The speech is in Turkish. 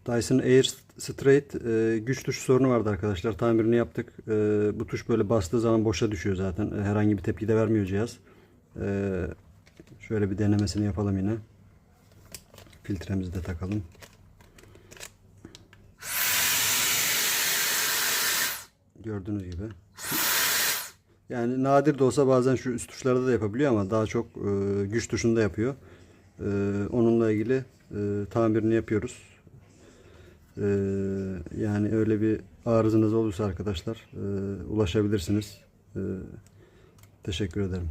Dyson Airstraight güç tuşu sorunu vardı arkadaşlar. Tamirini yaptık. Bu tuş böyle bastığı zaman boşa düşüyor zaten. Herhangi bir tepki de vermiyor cihaz. Şöyle bir denemesini yapalım yine. Filtremizi de takalım. Gördüğünüz gibi. Yani nadir de olsa bazen şu üst tuşlarda da yapabiliyor ama daha çok güç tuşunda yapıyor. Onunla ilgili tamirini yapıyoruz. Yani öyle bir arızanız olursa arkadaşlar ulaşabilirsiniz. Teşekkür ederim.